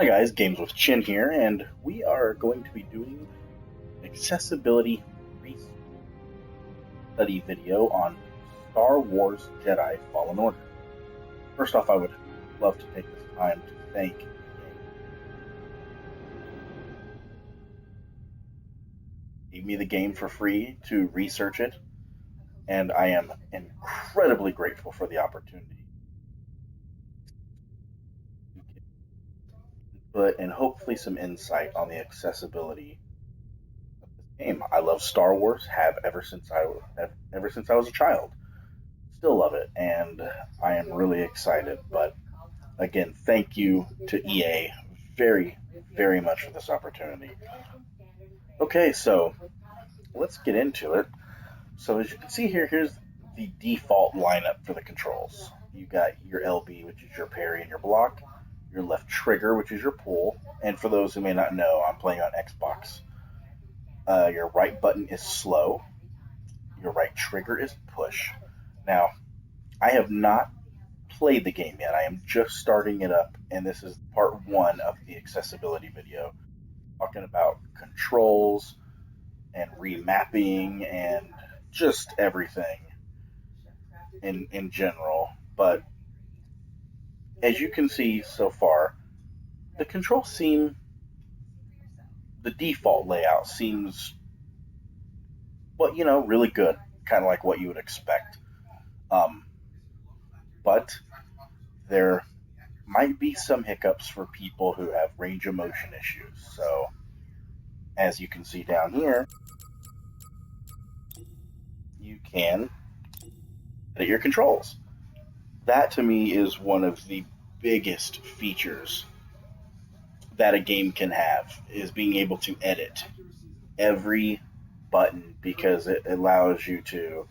Hi guys, Games with Chin here, and we are going to be doing an accessibility study video on Star Wars Jedi Fallen Order. First off, I would love to take this time to thank gave me the game for free to research it, and I am incredibly grateful for the opportunity to get input and hopefully some insight on the accessibility of this game. I love Star Wars, have ever since I was a child. Still love it, and I am really excited. But again, thank you to EA very, very much for this opportunity. Okay, so let's get into it. So as you can see here, here's the default lineup for the controls. You got your LB, which is your parry and your block, your left trigger, which is your pull, and for those who may not know, I'm playing on Xbox. Your right button is slow, your right trigger is push. Now, I have not played the game yet. I am just starting it up, and this is part one of the accessibility video, talking about controls and remapping and just everything in general. But as you can see so far, the controls seem the default layout seems really good, kind of like what you would expect. Um, but there might be some hiccups for people who have range of motion issues. So as you can see down here, you can edit your controls. That to me is one of the biggest features that a game can have is being able to edit every button because it allows you to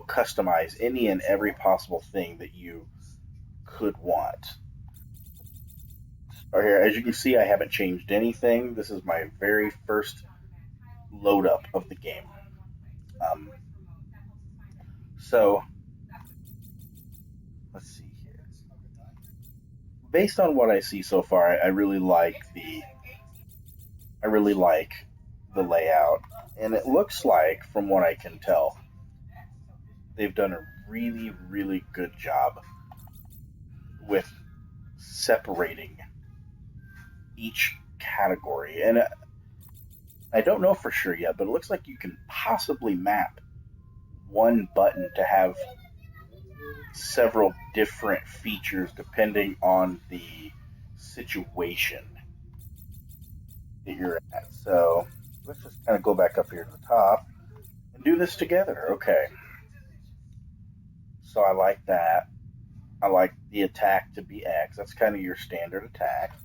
customize any and every possible thing that you could want. Right here, as you can see, I haven't changed anything. This is my very first load up of the game. Um, so let's see here. Based on what I see so far, I really like the layout, and it looks like, from what I can tell, they've done a really, really good job with separating each category. And I don't know for sure yet, but it looks like you can possibly map one button to have several different features depending on the situation that you're at. So let's just kind of go back up here to the top and do this together. Okay. So I like that. I like the attack to be X. That's kind of your standard attack.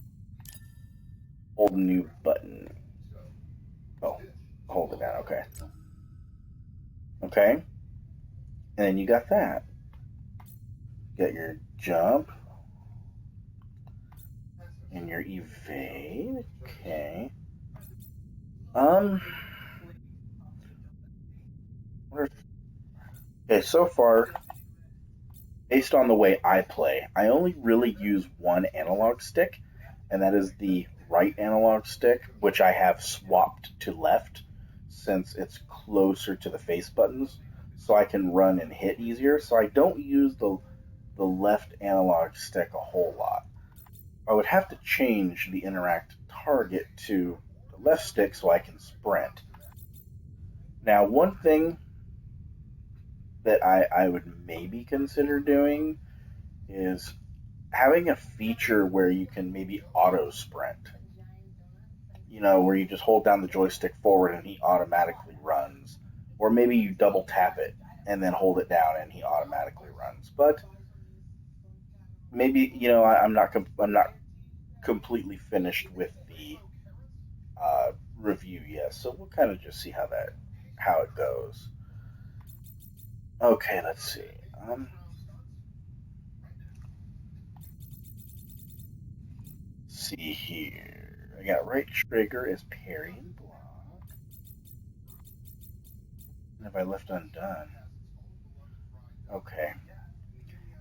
Hold new button. Oh, hold it down. Okay. Okay. And then you got that. Got your jump and your evade. Okay. Um. Okay. So far, based on the way I play, I only really use one analog stick, and that is the right analog stick, which I have swapped to left since it's closer to the face buttons, so I can run and hit easier. So I don't use the left analog stick a whole lot. I would have to change the interact target to the left stick so I can sprint. Now, one thing that I would maybe consider doing is having a feature where you can maybe auto sprint. Where you just hold down the joystick forward and he automatically runs. Or maybe you double tap it and then hold it down and he automatically runs. But maybe I'm not completely finished with the review yet, so we'll kind of just see how it goes. Okay, let's see. Um, see here. I got right trigger as parry and block. And if I left undone, okay.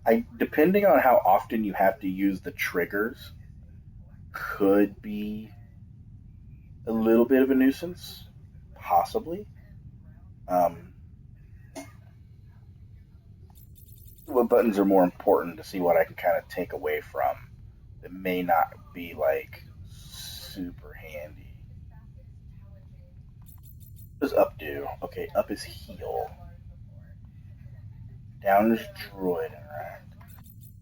I depending on how often you have to use the triggers, could be a little bit of a nuisance, possibly. Um, what buttons are more important to see what I can kind of take away from that may not be like super handy. What does up do? Okay, up is heal. Down is droid interact.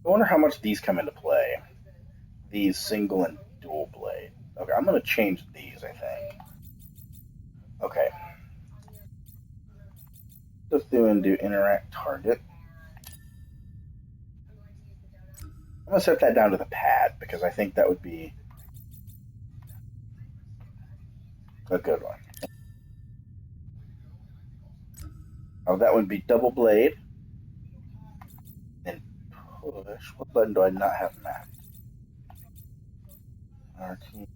I wonder how much these come into play. These single and dual blade. Okay, I'm gonna change these, I think. Okay. Let's do interact target. I'm gonna set that down to the pad because I think that would be a good one. Oh, that would be double blade. And push. What button do I not have mapped? RT.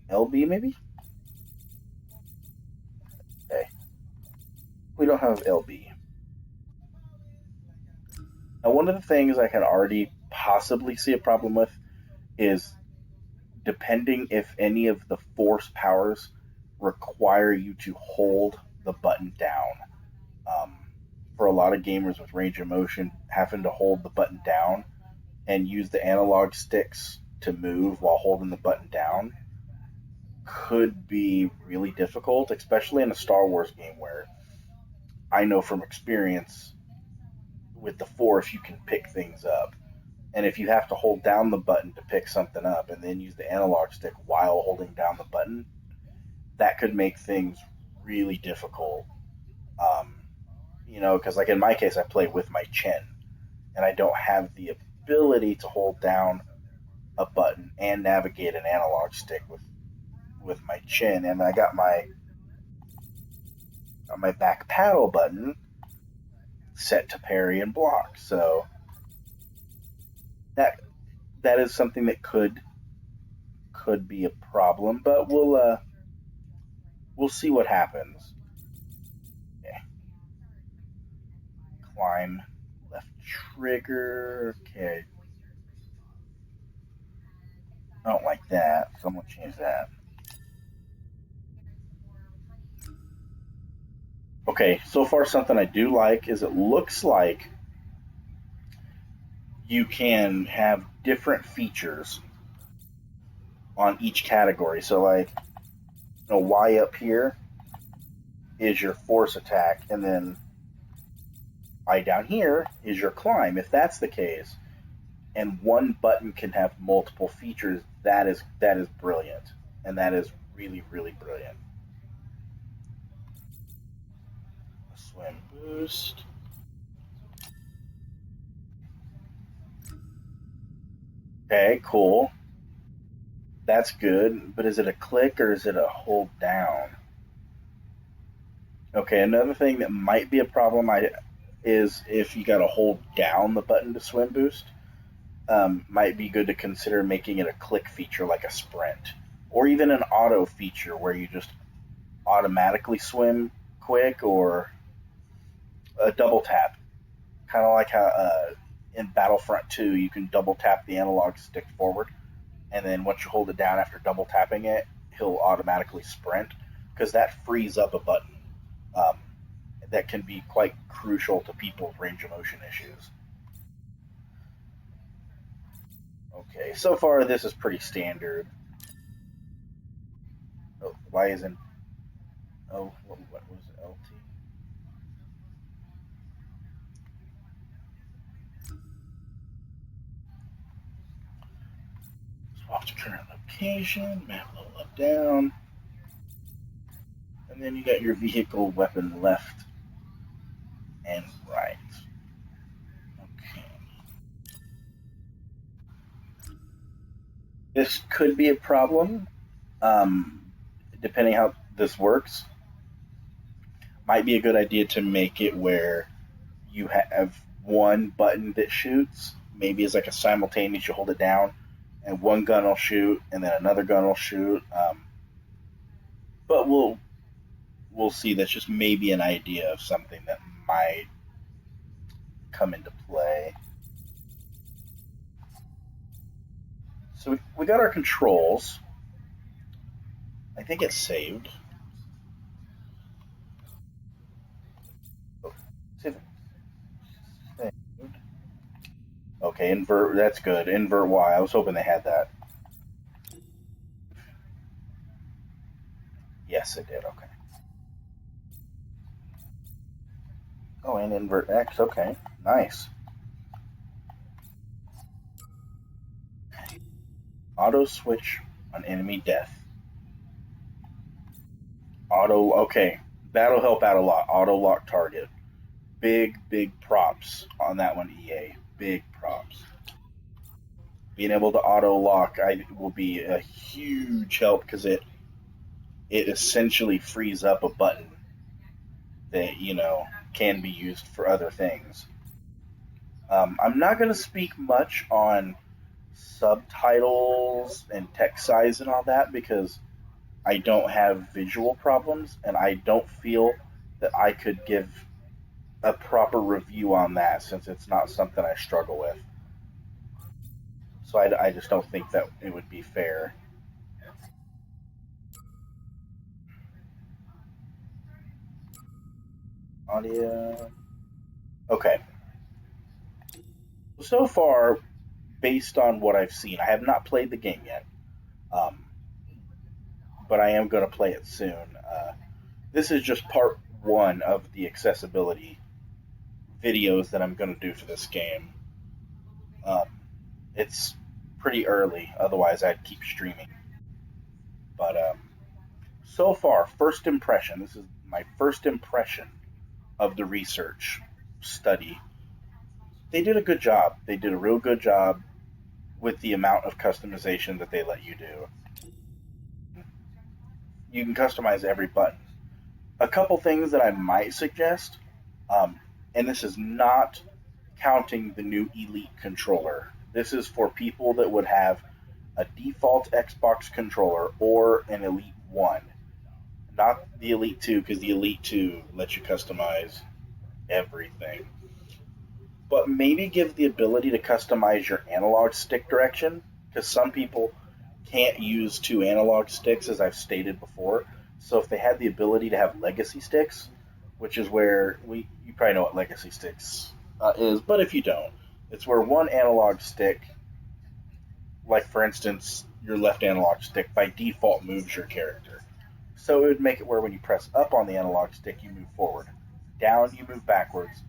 LB maybe? Okay. We don't have LB. Now, one of the things I can already possibly see a problem with is depending if any of the force powers require you to hold the button down. Um, for a lot of gamers with range of motion, having to hold the button down and use the analog sticks to move while holding the button down could be really difficult, especially in a Star Wars game where I know from experience with the Force you can pick things up. And if you have to hold down the button to pick something up and then use the analog stick while holding down the button, that could make things really difficult. Um, because like in my case, I play with my chin, and I don't have the ability to hold down a button and navigate an analog stick with my chin. And I got my back paddle button set to parry and block. So that that is something that could be a problem, but we'll see what happens. Okay. Climb left trigger. Okay, I don't like that, so I'm gonna change that. Okay, so far something I do like is it looks like you can have different features on each category. So like, Y up here is your force attack, and then I down here is your climb. If that's the case, and one button can have multiple features, that is brilliant, and that is really really brilliant. Swim boost. Okay, cool. That's good, but is it a click or is it a hold down? Okay, another thing that might be a problem is if you got to hold down the button to swim boost. Might be good to consider making it a click feature like a sprint, or even an auto feature where you just automatically swim quick, or a double tap, kind of like how in Battlefront 2 you can double tap the analog stick forward, and then once you hold it down after double tapping it, he'll automatically sprint because that frees up a button um, that can be quite crucial to people's range of motion issues. Okay, so far this is pretty standard. Oh, why isn't what was it, LT? Swap to current location, map level up down, and then you got your vehicle weapon left and right. Okay. This could be a problem, um, depending how this works. Might be a good idea to make it where you have one button that shoots. Maybe it's like a simultaneous. You hold it down, and one gun will shoot, and then another gun will shoot. But we'll see. That's just maybe an idea of something that might come into play. So we got our controls. I think it's saved. Saved. Okay, invert. That's good. Invert Y. I was hoping they had that. Yes, it did. Okay. Oh, and invert X. Okay, nice. Auto switch on enemy death. Auto. Okay, that'll help out a lot. Auto lock target. Big props on that one, EA. Big props. Being able to auto lock will be a huge help because it essentially frees up a button that can be used for other things. I'm not going to speak much on subtitles and text size and all that because I don't have visual problems and I don't feel that I could give a proper review on that since it's not something I struggle with. So I just don't think that it would be fair. Audio. Okay. So far, based on what I've seen, I have not played the game yet, um, but I am going to play it soon. This is just part one of the accessibility videos that I'm going to do for this game. Um, it's pretty early, otherwise, I'd keep streaming. But so far, first impression this is my first impression of the research study. They did a good job. They did a real good job with the amount of customization that they let you do. You can customize every button. A couple things that I might suggest, um, and this is not counting the new Elite controller. This is for people that would have a default Xbox controller or an Elite 1. Not the Elite 2, because the Elite 2 lets you customize everything. But maybe give the ability to customize your analog stick direction, because some people can't use two analog sticks, as I've stated before. So if they had the ability to have legacy sticks, which is where you probably know what legacy sticks is, but if you don't, it's where one analog stick, like for instance, your left analog stick by default moves your character. So it would make it where when you press up on the analog stick, you move forward, down you move backwards,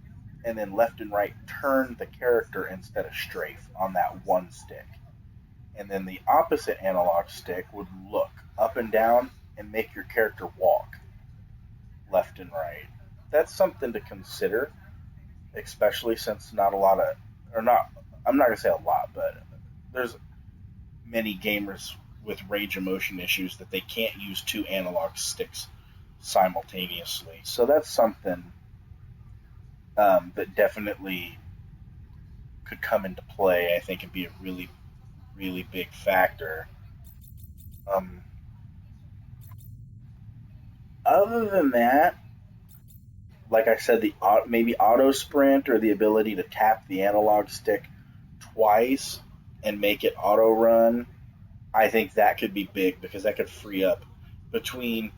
and then left and right turn the character instead of strafe on that one stick. And then the opposite analog stick would look up and down and make your character walk left and right. That's something to consider, especially since not a lot of, or not, I'm not going to say a lot, but there's many gamers with range of motion issues that they can't use two analog sticks simultaneously. So that's something that definitely could come into play. I think it'd be a really big factor. Um, Other than that, like I said, the maybe auto sprint or the ability to tap the analog stick twice and make it auto run, I think that could be big because that could free up between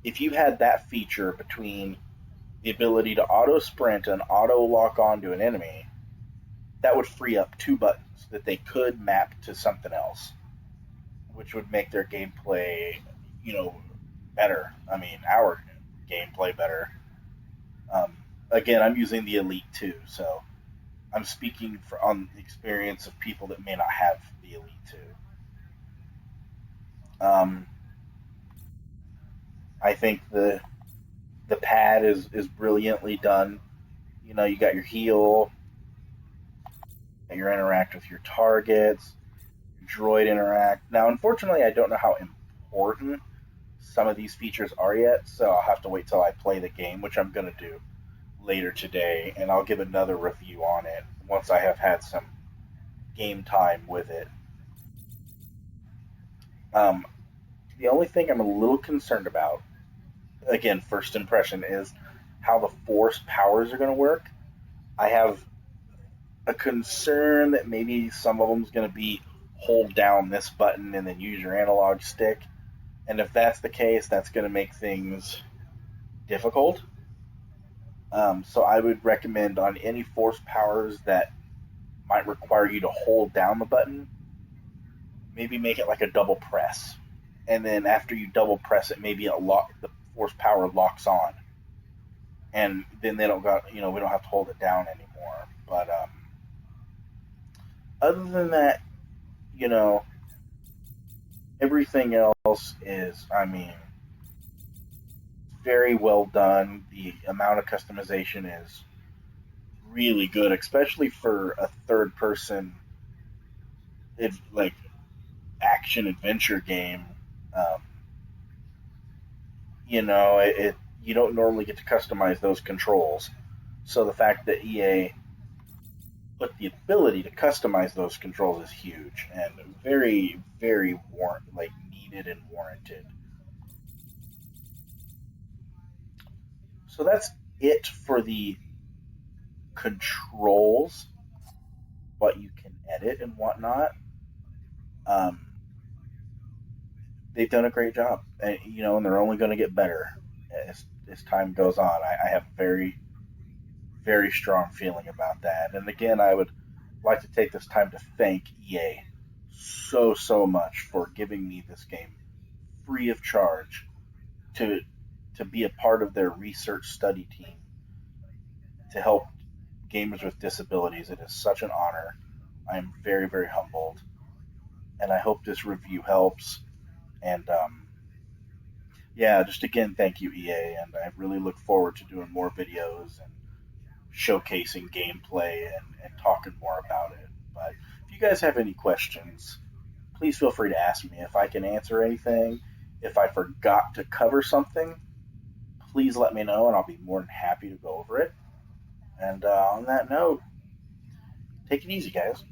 if you had that feature between the ability to auto sprint and auto lock onto an enemy, that would free up two buttons that they could map to something else, which would make their gameplay, you know, better. I mean, our gameplay better. Um, Again, I'm using the Elite 2, so I'm speaking on the experience of people that may not have the Elite 2. I think the pad is brilliantly done. You know, you got your heal, your interact with your targets, droid interact. Now, unfortunately, I don't know how important some of these features are yet, so I'll have to wait till I play the game, which I'm going to do later today, and I'll give another review on it once I have had some game time with it. Um, the only thing I'm a little concerned about, again, first impression, is how the Force powers are going to work. I have a concern that maybe some of them is going to be hold down this button and then use your analog stick. And if that's the case, that's going to make things difficult. So I would recommend on any force powers that might require you to hold down the button, maybe make it like a double press. And then after you double press it, maybe the force power locks on. And then they don't got, we don't have to hold it down anymore. But other than that, you know, everything else is, I mean, very well done. The amount of customization is really good, especially for a third person, like action adventure game. Um, you don't normally get to customize those controls. So the fact that EA put the ability to customize those controls is huge and very, very needed and warranted. So that's it for the controls, what you can edit and whatnot. Um, they've done a great job, and they're only going to get better as time goes on. I have very, very strong feeling about that. And again, I would like to take this time to thank EA so much for giving me this game free of charge to be a part of their research study team to help gamers with disabilities. It is such an honor. I am very, very humbled, and I hope this review helps. And yeah, just again, thank you, EA, and I really look forward to doing more videos and showcasing gameplay and talking more about it. But if you guys have any questions, please feel free to ask me. If I can answer anything, if I forgot to cover something, please let me know, and I'll be more than happy to go over it. And on that note, take it easy, guys.